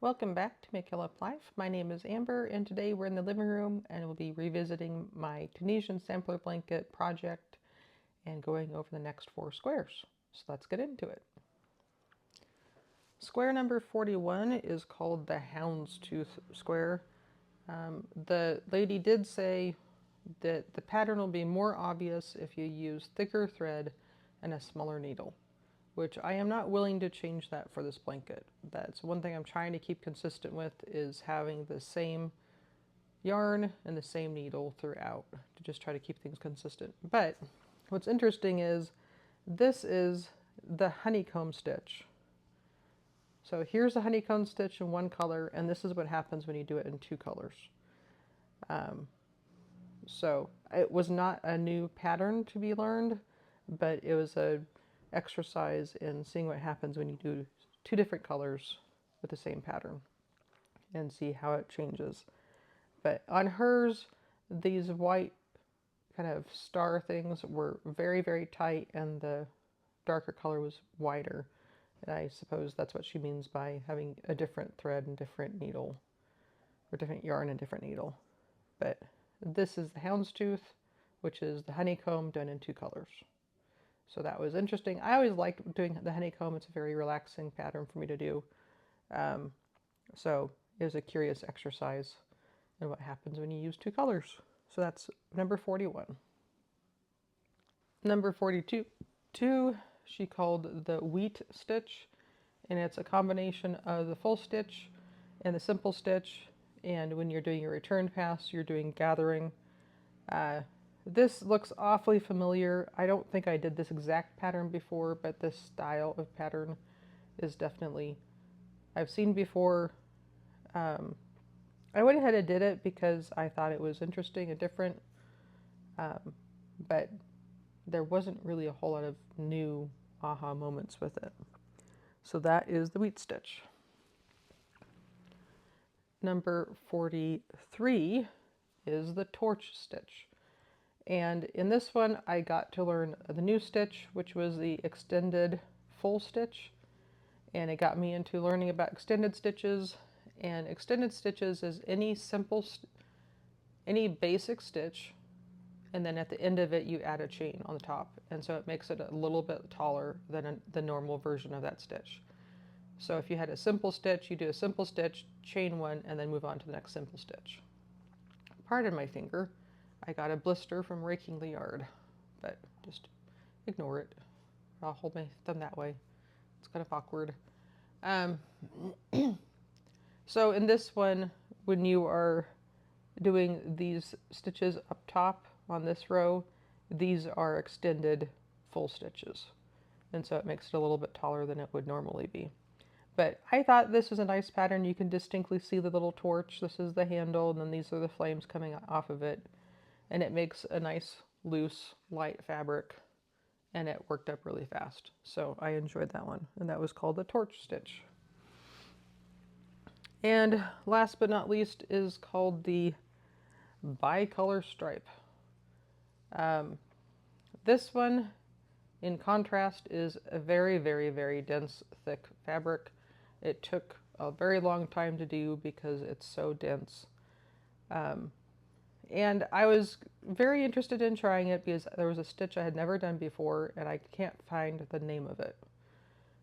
Welcome back to Make Your Love Life. My name is Amber, and today we're in the living room and we'll be revisiting my Tunisian sampler blanket project and going over the next 4 squares. So let's get into it. Square number 41 is called the Houndstooth square. The lady did say that the pattern will be more obvious if you use thicker thread and a smaller needle, which I am not willing to change that for this blanket. That's one thing I'm trying to keep consistent with, is having the same yarn and the same needle throughout to just try to keep things consistent. But what's interesting is this is the honeycomb stitch. So here's a honeycomb stitch in one color, and this is what happens when you do it in 2 colors. So it was not a new pattern to be learned, but it was a exercise in seeing what happens when you do 2 different colors with the same pattern and see how it changes. But on hers, these white kind of star things were very, very tight, and the darker color was wider. And I suppose that's what she means by having a different thread and different needle, or different yarn and different needle. But this is the houndstooth, which is the honeycomb done in 2 colors. So that was interesting. I always liked doing the honeycomb. It's a very relaxing pattern for me to do. So it was a curious exercise in what happens when you use 2 colors. So that's number 41. Number 42, she called the wheat stitch, and it's a combination of the full stitch and the simple stitch. And when you're doing your return pass, you're doing gathering. This looks awfully familiar. I don't think I did this exact pattern before, but this style of pattern is definitely, I've seen before. I went ahead and did it because I thought it was interesting and different, but there wasn't really a whole lot of new aha moments with it. So that is the wheat stitch. Number 43 is the torch stitch. And in this one, I got to learn the new stitch, which was the extended full stitch. And it got me into learning about extended stitches. And extended stitches is any basic stitch, and then at the end of it, you add a chain on the top. And so it makes it a little bit taller than the normal version of that stitch. So if you had a simple stitch, you do a simple stitch, chain 1, and then move on to the next simple stitch. Pardon my finger. I got a blister from raking the yard, but just ignore it. I'll hold my thumb that way. It's kind of awkward. So in this one, when you are doing these stitches up top on this row, these are extended full stitches. And so it makes it a little bit taller than it would normally be. But I thought this was a nice pattern. You can distinctly see the little torch. This is the handle, and then these are the flames coming off of it. And it makes a nice, loose, light fabric, and it worked up really fast. So I enjoyed that one, and that was called the torch stitch. And last but not least is called the bi-colorstripe. This one, in contrast, is a very, very, very dense, thick fabric. It took a very long time to do because it's so dense. And I was very interested in trying it because there was a stitch I had never done before, and I can't find the name of it.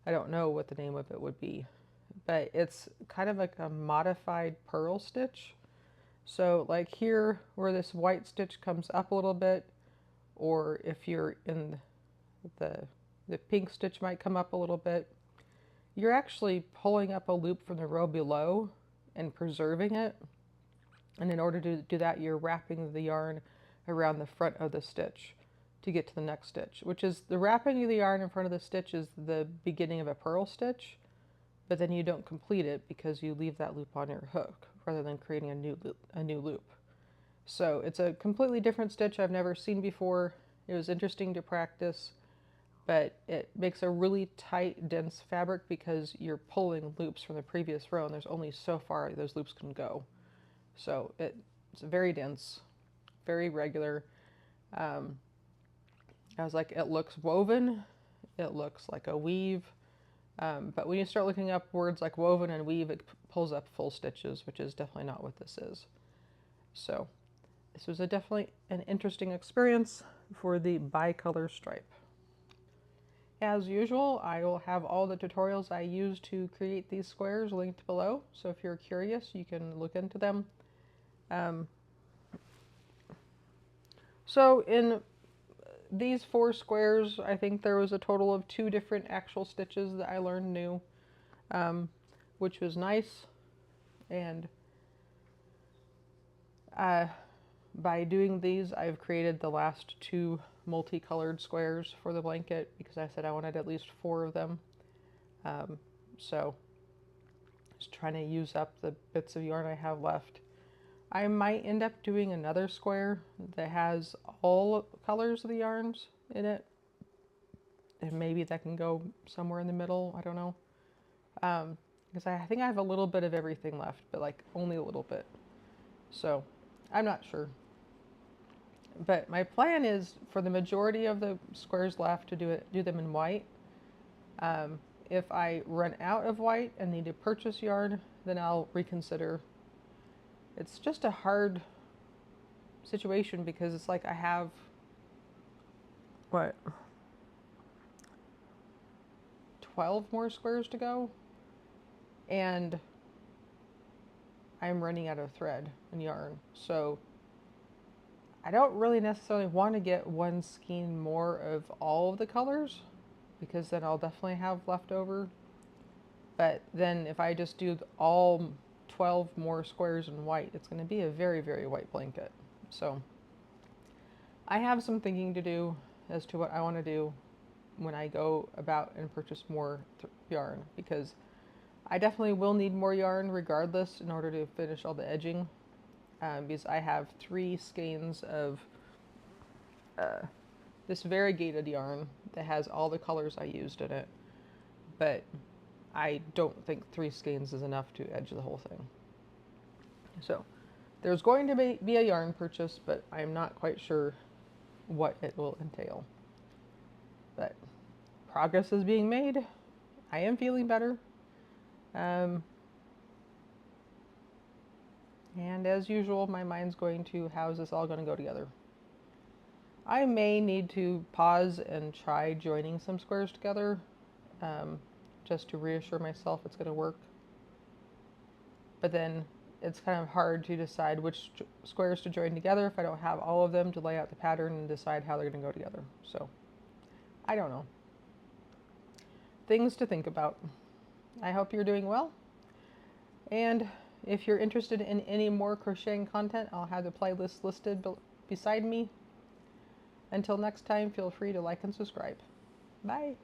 I don't know what the name of it would be, but it's kind of like a modified purl stitch. So like here, where this white stitch comes up a little bit, or if you're in the pink stitch might come up a little bit, you're actually pulling up a loop from the row below and preserving it. And in order to do that, you're wrapping the yarn around the front of the stitch to get to the next stitch, which is the wrapping of the yarn in front of the stitch is the beginning of a purl stitch, but then you don't complete it because you leave that loop on your hook rather than creating a new loop. So it's a completely different stitch I've never seen before. It was interesting to practice, but it makes a really tight, dense fabric because you're pulling loops from the previous row, and there's only so far those loops can go. So it's very dense, very regular. I was like, it looks woven, it looks like a weave, But when you start looking up words like woven and weave, it pulls up full stitches, which is definitely not what this is. So this was definitely an interesting experience for the bicolor stripe. As usual, I will have all the tutorials I use to create these squares linked below, so if you're curious, you can look into them. So in these 4 squares, I think there was a total of 2 different actual stitches that I learned new, which was nice. And by doing these, I've created the last 2 multicolored squares for the blanket because I said I wanted at least 4 of them. So just trying to use up the bits of yarn I have left. I might end up doing another square that has all colors of the yarns in it. And maybe that can go somewhere in the middle. I don't know. Because I think I have a little bit of everything left, but like only a little bit. So I'm not sure. But my plan is for the majority of the squares left to do them in white. If I run out of white and need to purchase yarn, then I'll reconsider. It's just a hard situation because it's like I have, what, 12 more squares to go, and I'm running out of thread and yarn. So I don't really necessarily want to get one skein more of all of the colors because then I'll definitely have leftover. But then if I just do all 12 more squares in white, it's going to be a very, very white blanket. So I have some thinking to do as to what I want to do when I go about and purchase more yarn, because I definitely will need more yarn regardless in order to finish all the edging, because I have 3 skeins of this variegated yarn that has all the colors I used in it, but I don't think 3 skeins is enough to edge the whole thing. So there's going to be a yarn purchase, but I'm not quite sure what it will entail. But progress is being made. I am feeling better. And as usual, my mind's going to, how is this all going to go together? I may need to pause and try joining some squares together, just to reassure myself it's going to work. But then it's kind of hard to decide which squares to join together if I don't have all of them to lay out the pattern and decide how they're going to go together. So I don't know. Things to think about. I hope you're doing well. And if you're interested in any more crocheting content, I'll have the playlist listed beside me. Until next time, feel free to like and subscribe. Bye.